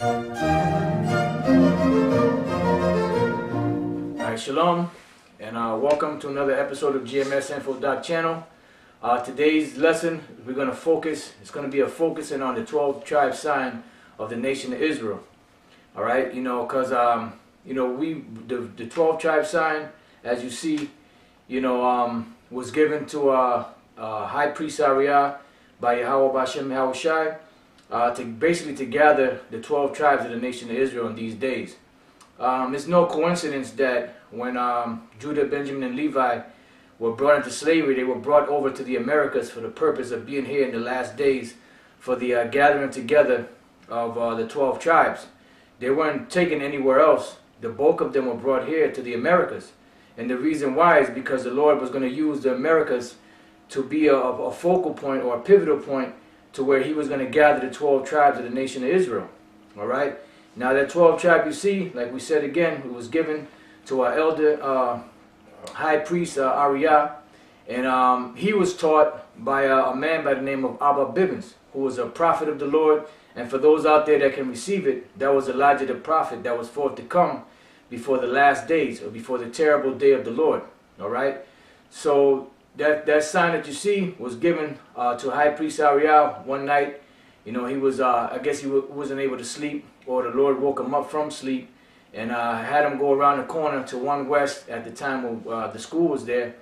Alright, shalom, and welcome to another episode of GMSinfo.channel. Today's lesson, we're going to focus, it's going to be a focusing on the 12 tribe sign of the nation of Israel. Alright, because, the 12 tribe sign, as you see, was given to High Priest Ariah by Yahweh Bashem Yahushai to gather the 12 tribes of the nation of Israel in these days. It's no coincidence that when Judah, Benjamin, and Levi were brought into slavery, they were brought over to the Americas for the purpose of being here in the last days for the gathering together of the 12 tribes. They weren't taken anywhere else. The bulk of them were brought here to the Americas. And the reason why is because the Lord was going to use the Americas to be a focal point or a pivotal point to where he was going to gather the 12 tribes of the nation of Israel. All right? Now that 12 tribe you see, like we said again, it was given to our elder high priest Ariah, and he was taught by a man by the name of Abba Bivens, who was a prophet of the Lord. And for those out there that can receive it, that was Elijah the prophet that was forth to come before the last days, or before the terrible day of the Lord. All right? So that sign that you see was given to High Priest Ariah one night. He was, I guess he wasn't able to sleep, or the Lord woke him up from sleep and had him go around the corner to 1 West at the time when the school was there.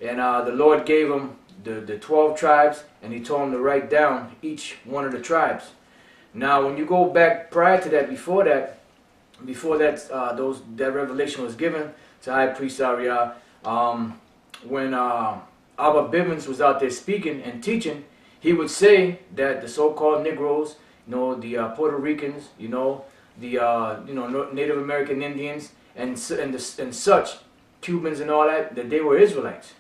And the Lord gave him the 12 tribes, and he told him to write down each one of the tribes. Now, when you go back prior to that, before that revelation was given to High Priest Ariah, when Abba Bivens was out there speaking and teaching, he would say that the so-called Negroes, the Puerto Ricans, the Native American Indians, and such, Cubans and all that they were Israelites,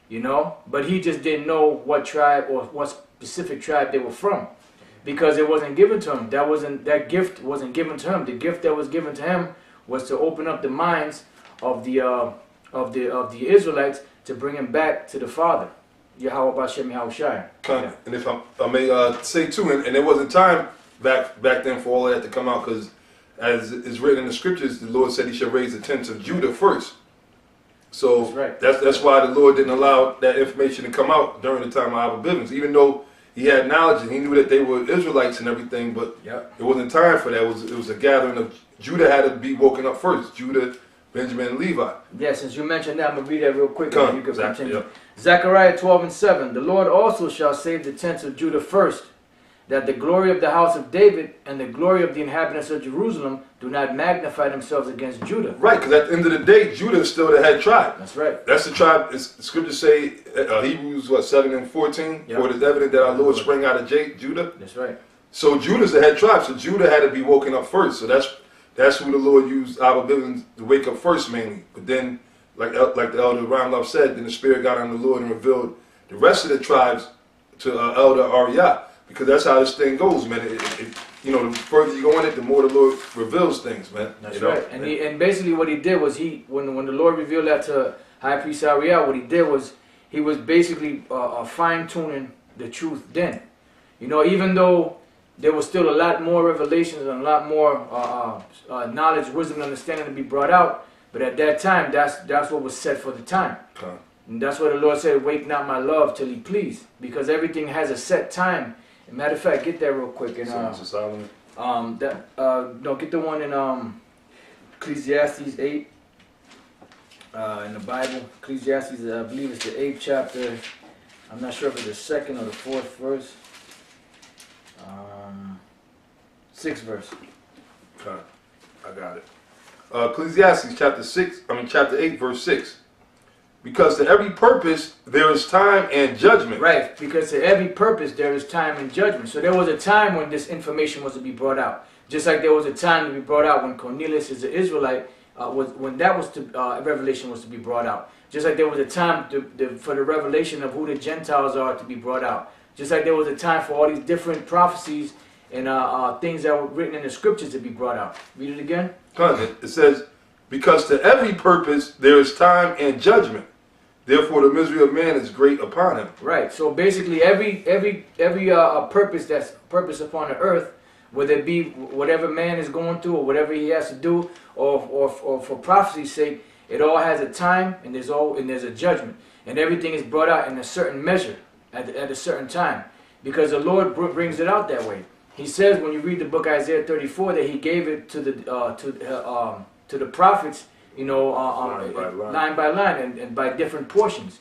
But he just didn't know what tribe or what specific tribe they were from, because it wasn't given to him. That gift wasn't given to him. The gift that was given to him was to open up the minds of the Israelites to bring him back to the Father, Yahweh Bashem Yahushai. Yeah. And if I may say too, and there wasn't time back then for all of that to come out, because as is written in the scriptures, the Lord said he shall raise the tents of Judah first. So that's why the Lord didn't allow that information to come out during the time of Abba Bivens, even though he had knowledge and he knew that they were Israelites and everything, but it wasn't time for that. It was a gathering of Judah had to be woken up first. Judah, Benjamin, and Levi. Yeah, since you mentioned that, I'm going to read that real quick. You can continue. Zechariah 12:7. The Lord also shall save the tents of Judah first, that the glory of the house of David and the glory of the inhabitants of Jerusalem do not magnify themselves against Judah. Right, because at the end of the day, Judah is still the head tribe. That's right. That's the tribe. The scriptures say, Hebrews 7:14, for it is evident that our Lord sprang out of Judah. That's right. So Judah's the head tribe. So Judah had to be woken up first. So that's who the Lord used Abba Bivens to wake up first mainly. But then, like the elder Ramlov said, then the Spirit got on the Lord and revealed the rest of the tribes to Elder Ariah. Because that's how this thing goes, man. The further you go in it, the more the Lord reveals things, man. That's right. And basically what he did was when the Lord revealed that to High Priest Ariah, what he did was he was basically fine-tuning the truth then. Even though there was still a lot more revelations and a lot more knowledge, wisdom, and understanding to be brought out, but at that time, that's what was set for the time. Okay. And that's what the Lord said, wake not my love till he please, because everything has a set time. Matter of fact, get that real quick. And get the one in Ecclesiastes 8 in the Bible. Ecclesiastes, I believe it's the 8th chapter. I'm not sure if it's the 2nd or the 4th verse. 6th verse. Okay, I got it. Ecclesiastes chapter 8, verse 6. Because to every purpose there is time and judgment. Right, because to every purpose there is time and judgment. So there was a time when this information was to be brought out. Just like there was a time to be brought out when Cornelius is an Israelite, when that was revelation was to be brought out. Just like there was a time for the revelation of who the Gentiles are to be brought out. Just like there was a time for all these different prophecies and things that were written in the scriptures to be brought out. Read it again. It says, because to every purpose there is time and judgment. Therefore, the misery of man is great upon him. Right. So basically, every purpose that's purpose upon the earth whether it be whatever man is going through or whatever he has to do, or for prophecy's sake. It all has a time, and there's a judgment, and everything is brought out in a certain measure at a certain time, because the Lord brings it out that way. He says when you read the book Isaiah 34 that He gave it to the prophets, you know, line by line and by different portions,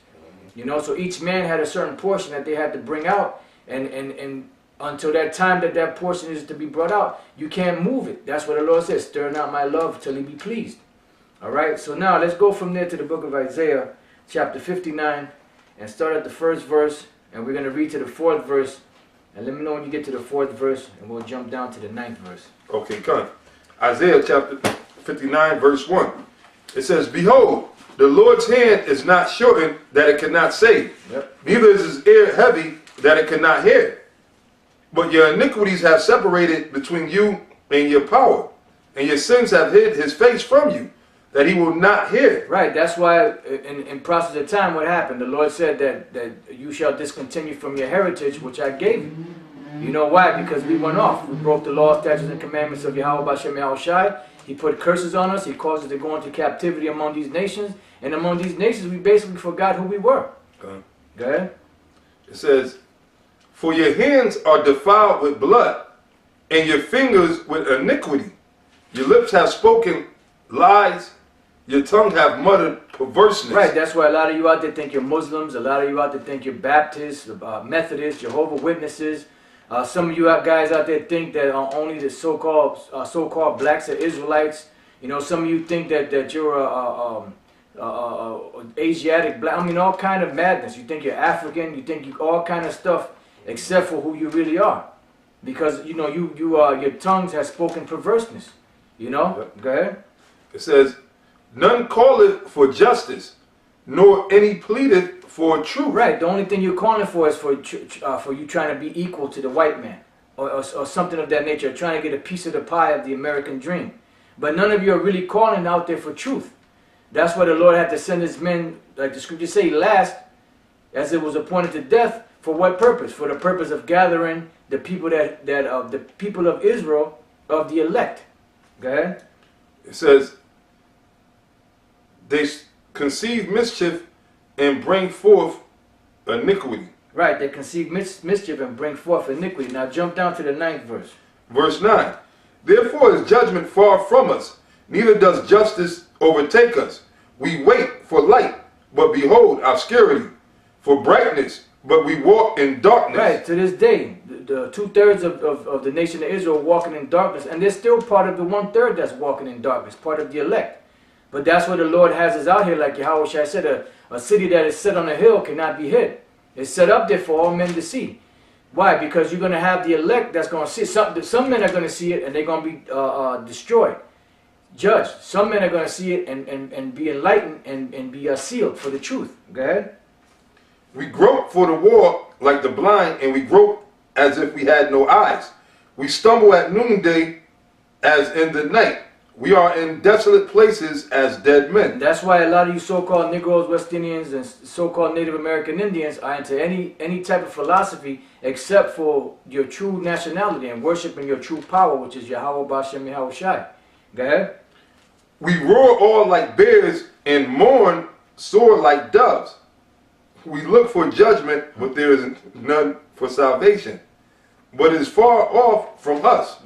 you know. So each man had a certain portion that they had to bring out, and until that time that portion is to be brought out, you can't move it. That's what the Lord says: stir not my love till He be pleased. All right, so now let's go from there to the book of Isaiah, chapter 59, and start at the first verse, and we're going to read to the 4th verse. And let me know when you get to the 4th verse, and we'll jump down to the 9th verse. Okay, come. Isaiah chapter 59, verse 1. It says, "Behold, the Lord's hand is not shortened that it cannot save, neither is His ear heavy that it cannot hear. But your iniquities have separated between you and your power, and your sins have hid His face from you, that He will not hear." Right, that's why in process of time what happened? The Lord said that you shall discontinue from your heritage which I gave you. You know why? Because we went off. We broke the law, statutes, and commandments of Yahweh Bashem Yahushai. He put curses on us. He caused us to go into captivity among these nations. And among these nations we basically forgot who we were. Go ahead. It says, "For your hands are defiled with blood, and your fingers with iniquity. Your lips have spoken lies, your tongue have muttered perverseness." Right, that's why a lot of you out there think you're Muslims, a lot of you out there think you're Baptists, Methodists, Jehovah's Witnesses. Some of you guys out there think that only the so-called blacks are Israelites. You know, some of you think that you're Asiatic black. I mean, all kind of madness. You think you're African. You think you all kind of stuff, except for who you really are, because you know your tongues have spoken perverseness. You know. Go ahead. It says, "None calleth for justice, nor any pleadeth for truth." Right. The only thing you're calling for is for you trying to be equal to the white man, or something of that nature, trying to get a piece of the pie of the American dream. But none of you are really calling out there for truth. That's why the Lord had to send His men, like the scriptures say, last, as it was appointed to death. For what purpose? For the purpose of gathering the people the people of Israel, of the elect. Go ahead. It says, "They conceive mischief and bring forth iniquity." Right, they conceive mischief and bring forth iniquity. Now jump down to the 9th verse. Verse 9. "Therefore is judgment far from us, neither does justice overtake us. We wait for light, but behold obscurity, for brightness, but we walk in darkness." Right, to this day, the 2/3 of the nation of Israel walking in darkness, and they're still part of the 1/3 that's walking in darkness, part of the elect. But that's what the Lord has us out here, like Yahweh Shai said, a city that is set on a hill cannot be hid. It's set up there for all men to see. Why? Because you're going to have the elect that's going to see it. Some men are going to see it and they're going to be destroyed, judged. Some men are going to see it and be enlightened and be sealed for the truth. Go ahead. "We grope for the walk like the blind, and we grope as if we had no eyes. We stumble at noonday as in the night. We are in desolate places as dead men." That's why a lot of you so-called Negroes, West Indians, and so-called Native American Indians are into any type of philosophy except for your true nationality and worshiping your true power, which is Yahweh Bashem Yahushai. Go ahead. "We roar all like bears and mourn sore like doves. We look for judgment, but there is none for salvation. But it is far off from us.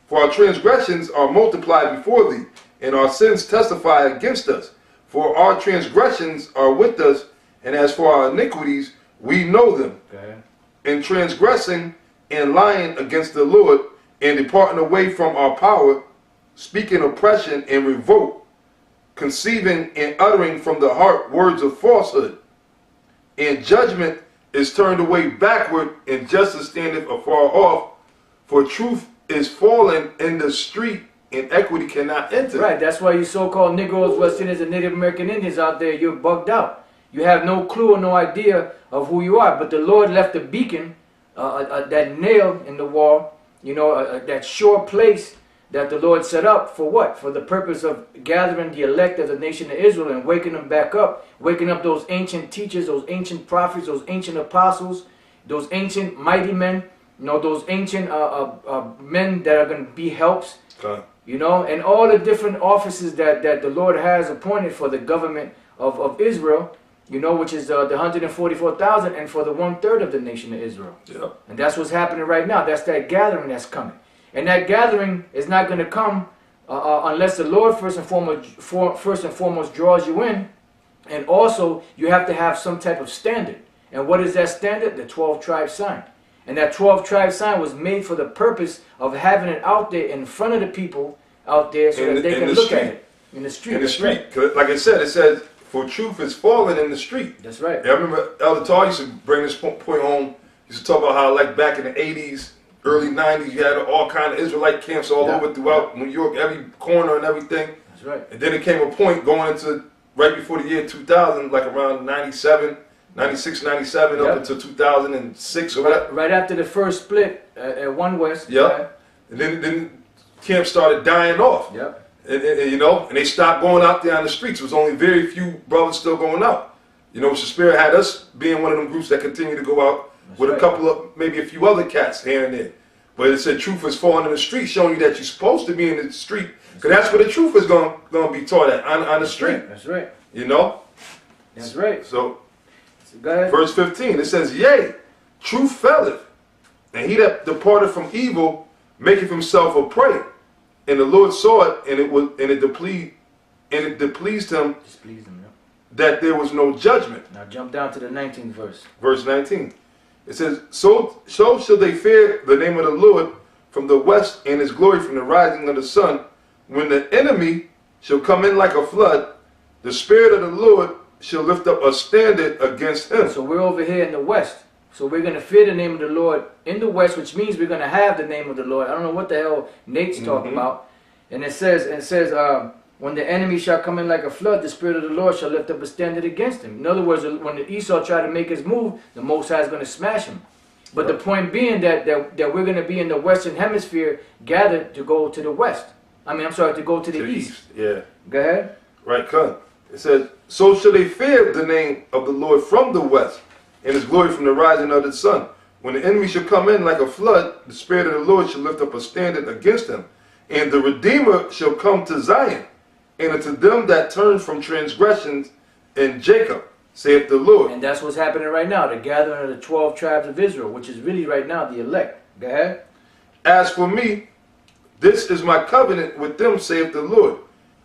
For our transgressions are multiplied before thee, and our sins testify against us. For our transgressions are with us, and as for our iniquities, we know them. Okay. In transgressing and lying against the Lord, and departing away from our power, speaking oppression and revolt, conceiving and uttering from the heart words of falsehood. And judgment is turned away backward, and justice standeth afar off. For truth is fallen in the street, and equity cannot enter." Right, that's why you so-called Negroes, West Indians, and Native American Indians out there, you're bugged out. You have no clue or no idea of who you are. But the Lord left a beacon, that nail in the wall, you know, that sure place that the Lord set up for what? For the purpose of gathering the elect of the nation of Israel and waking them back up, waking up those ancient teachers, those ancient prophets, those ancient apostles, those ancient mighty men You know, those ancient men that are going to be helps. Con. You know, and all the different offices that the Lord has appointed for the government of Israel, you know, which is the 144,000 and for the 1/3 of the nation of Israel. Yeah. And that's what's happening right now. That's that gathering that's coming. And that gathering is not going to come unless the Lord first and foremost draws you in. And also, you have to have some type of standard. And what is that standard? The 12 tribe sign. And that 12 tribe sign was made for the purpose of having it out there in front of the people out there so that they can look at it. In the street. In the street. Right. Like I said, it says, for truth is fallen in the street. That's right. And I remember Elder Tar used to bring this point home. He used to talk about how, like, back in the 80s, early 90s, you had all kind of Israelite camps all over throughout New York, every corner and everything. That's right. And then it came a point going into right before the year 2000, like around 97, 96, 97, up until 2006 or whatever. Right after the first split at One West. Yep. And then camps started dying off. Yep. And, you know, and they stopped going out there on the streets. It was only very few brothers still going out. You know, the Spirit had us being one of them groups that continue to go out with a couple of, maybe a few other cats here and there. But it said truth is falling in the street, showing you that you're supposed to be in the street. Because that's where the truth is going to be taught at, on the street. That's right. You know? That's right. So go ahead. Verse 15, it says, Yea, truth faileth, and he that departed from evil maketh himself a prey. And the Lord saw it, and it displeased him, that there was no judgment. Now jump down to the 19th verse. Verse 19. It says, So shall they fear the name of the Lord from the west, and his glory from the rising of the sun. When the enemy shall come in like a flood, the Spirit of the Lord shall lift up a standard against him. So we're over here in the west. So we're going to fear the name of the Lord in the west, which means we're going to have the name of the Lord. I don't know what the hell Nate's talking about. And it says, when the enemy shall come in like a flood, the Spirit of the Lord shall lift up a standard against him. In other words, when Esau tried to make his move, the Most High is going to smash him. But the point being that we're going to be in the Western Hemisphere gathered to go to the west. To go to the east. Yeah. Go ahead. Right, cut. It says, So shall they fear the name of the Lord from the west, and his glory from the rising of the sun. When the enemy shall come in like a flood, the Spirit of the Lord shall lift up a standard against him. And the Redeemer shall come to Zion, and unto them that turn from transgressions in Jacob, saith the Lord. And that's what's happening right now, the gathering of the 12 tribes of Israel, which is really right now the elect. Go ahead. As for me, this is my covenant with them, saith the Lord.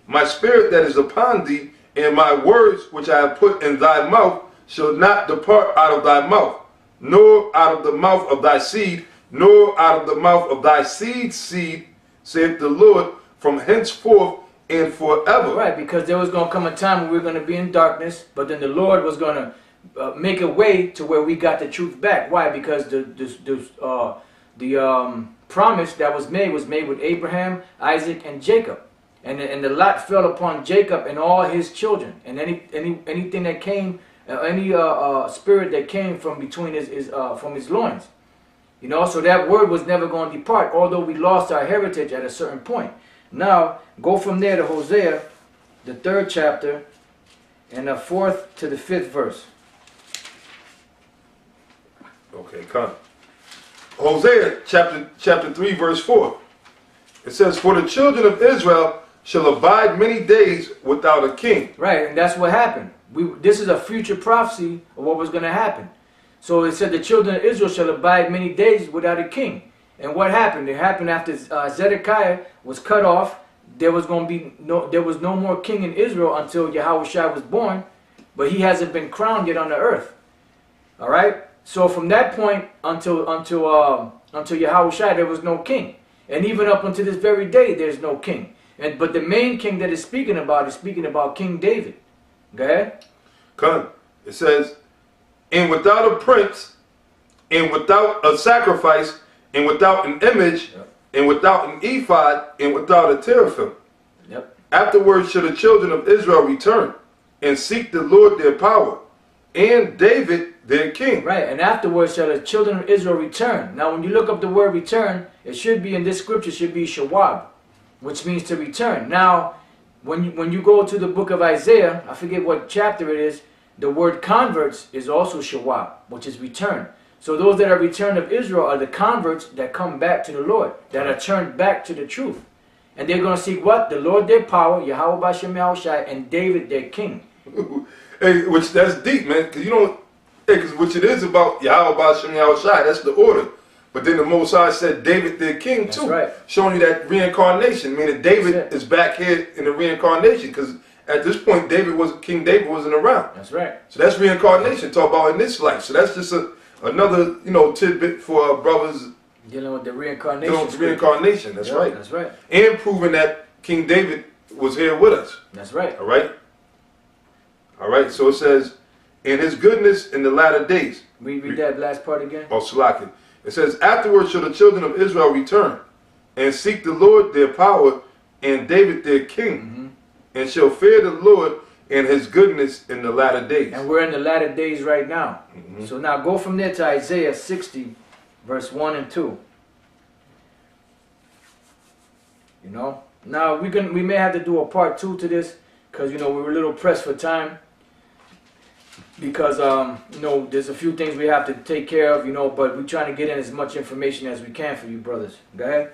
My spirit that is upon thee, and my words which I have put in thy mouth, shall not depart out of thy mouth, nor out of the mouth of thy seed, nor out of the mouth of thy seed's seed, saith the Lord, from henceforth and forever. Right, because there was going to come a time when we were going to be in darkness, but then the Lord was going to make a way to where we got the truth back. Why? Because the promise that was made with Abraham, Isaac, and Jacob. And the lot fell upon Jacob and all his children. And anything that came, any spirit that came from between from his loins. You know, so that word was never going to depart, although we lost our heritage at a certain point. Now, go from there to Hosea, the 3rd chapter, and the 4th to the 5th verse. Okay, come. Hosea chapter 3, verse 4. It says, For the children of Israel shall abide many days without a king. Right, and that's what happened. This is a future prophecy of what was going to happen. So it said the children of Israel shall abide many days without a king. And what happened? It happened after Zedekiah was cut off. There was no more king in Israel until Yahushua was born, but he hasn't been crowned yet on the earth. All right. So from that point until Yahushua, there was no king, and even up until this very day, there's no king. But the main king that is speaking about King David. Go ahead. Come. It says, and without a prince, and without a sacrifice, and without an image, and without an ephod, and without a teraphim. Yep. Afterwards shall the children of Israel return, and seek the Lord their power, and David their king. Right, and afterwards shall the children of Israel return. Now when you look up the word return, it should be in this scripture, should be shawab, which means to return. Now, when you go to the book of Isaiah, I forget what chapter it is, the word converts is also shawab, which is return. So those that are returned of Israel are the converts that come back to the Lord, that are turned back to the truth. And they're going to seek what? The Lord their power, Yahweh Bashem Yahushai, and David their king. Hey, which that's deep, man, because you don't, because which it is about Yahweh Bashem Yahushai, that's the order. But then the Most High said David their king too, right. Showing you that reincarnation, meaning David is back here in the reincarnation, because at this point King David wasn't around. That's right. So that's reincarnation, talk about in this life. So that's just another, tidbit for our brothers. Dealing with the reincarnation. Dealing with reincarnation, that's right. That's right. And proving that King David was here with us. That's right. All right? All right, so it says, in his goodness in the latter days. Read that last part again. Oh, Salakin. It says, afterwards shall the children of Israel return, and seek the Lord their power, and David their king, and shall fear the Lord and his goodness in the latter days. And we're in the latter days right now. So now go from there to Isaiah 60, verse 1 and 2. Now we may have to do a part 2 to this, because we were a little pressed for time. Because there's a few things we have to take care of, but we're trying to get in as much information as we can for you brothers. Go ahead.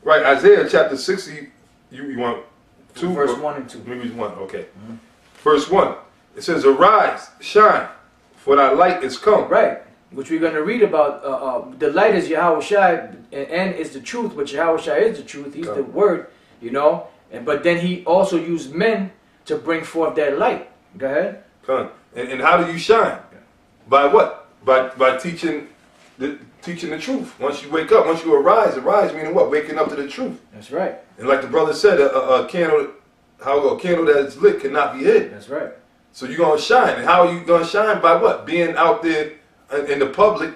Right, Isaiah chapter 60, you want 2? Verse 1 and 2. Maybe 1, okay. Verse 1, it says, arise, shine, for thy light is come. Right, which we're going to read about. The light is Yahushai, and is the truth, but Yahushai is the truth. He's the word, but then he also used men to bring forth that light. Go ahead. Come. And how do you shine? By what? By teaching the truth. Once you wake up, once you arise meaning what? Waking up to the truth. That's right. And like the brother said, a candle that's lit cannot be hid. That's right. So you're going to shine. And how are you going to shine? By what? Being out there in the public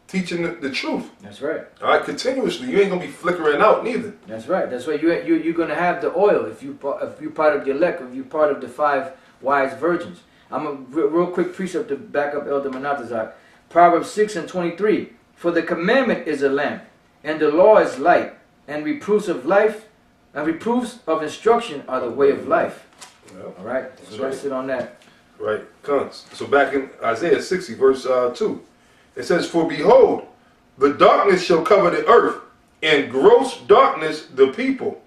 teaching the truth. That's right. All right, continuously. You ain't going to be flickering out neither. That's right. That's right. You're going to have the oil if you're part of the elect, if you're part of the 5 wise virgins. I'm a real quick precept to back up Elder Manatazak. Proverbs 6 and 23. For the commandment is a lamp, and the law is light, and reproofs of life, and reproofs of instruction are the way of life. Yep. All right. So that's it on that. Right. Comes. So back in Isaiah 60, verse 2, it says, for behold, the darkness shall cover the earth, and gross darkness the people.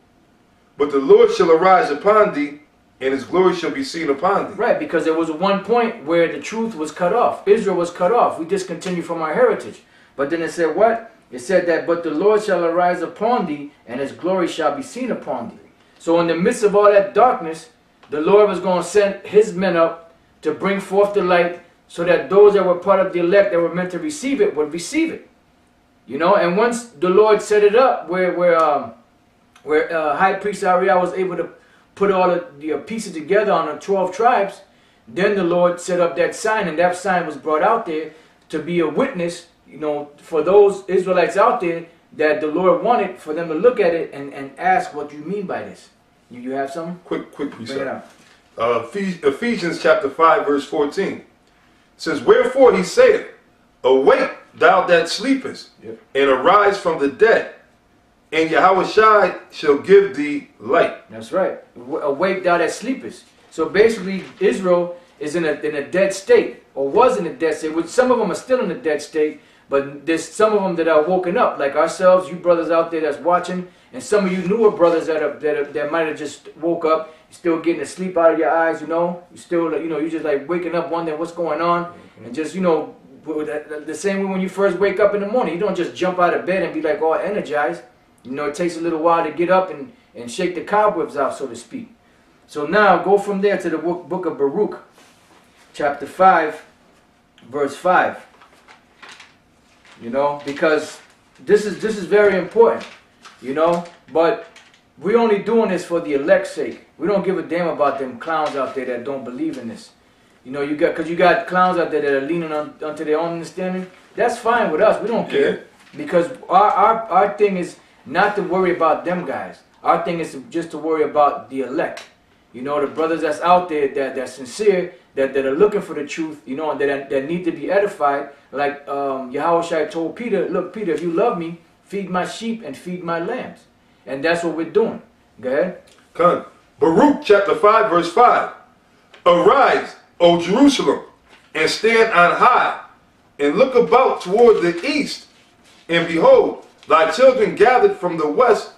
But the Lord shall arise upon thee, and his glory shall be seen upon thee. Right, because there was one point where the truth was cut off. Israel was cut off. We discontinued from our heritage. But then it said what? It said that, but the Lord shall arise upon thee, and his glory shall be seen upon thee. So in the midst of all that darkness, the Lord was going to send his men up to bring forth the light, so that those that were part of the elect that were meant to receive it would receive it. And once the Lord set it up where High Priest Ariel was able to put all of the pieces together on the 12 tribes, then the Lord set up that sign, and that sign was brought out there to be a witness, for those Israelites out there that the Lord wanted for them to look at it and ask, what do you mean by this? You have something? Quick precept. Bring it out. Ephesians chapter 5, verse 14. It says, wherefore he saith, awake, thou that sleepest, and arise from the dead, and Yahushai shall give thee light. That's right. Awake thou that sleepest. So basically, Israel is in a dead state, or was in a dead state. Which some of them are still in a dead state, but there's some of them that are woken up, like ourselves, you brothers out there that's watching, and some of you newer brothers that might have just woke up, still getting the sleep out of your eyes. You still, you just like waking up, wondering what's going on, and just the same way when you first wake up in the morning, you don't just jump out of bed and be like all energized. It takes a little while to get up and shake the cobwebs out, so to speak. So now go from there to the book of Baruch, chapter 5, verse 5. Because this is very important, but we're only doing this for the elect's sake. We don't give a damn about them clowns out there that don't believe in this. Because you got clowns out there that are leaning onto their own understanding. That's fine with us. We don't care. Because our thing is not to worry about them guys. Our thing is just to worry about the elect. The brothers that's out there that's sincere, that are looking for the truth, and that need to be edified. Like Yahushua told Peter, look, Peter, if you love me, feed my sheep and feed my lambs. And that's what we're doing. Go ahead. Come. Baruch chapter 5, verse 5. Arise, O Jerusalem, and stand on high, and look about toward the east, and behold, thy children gathered from the west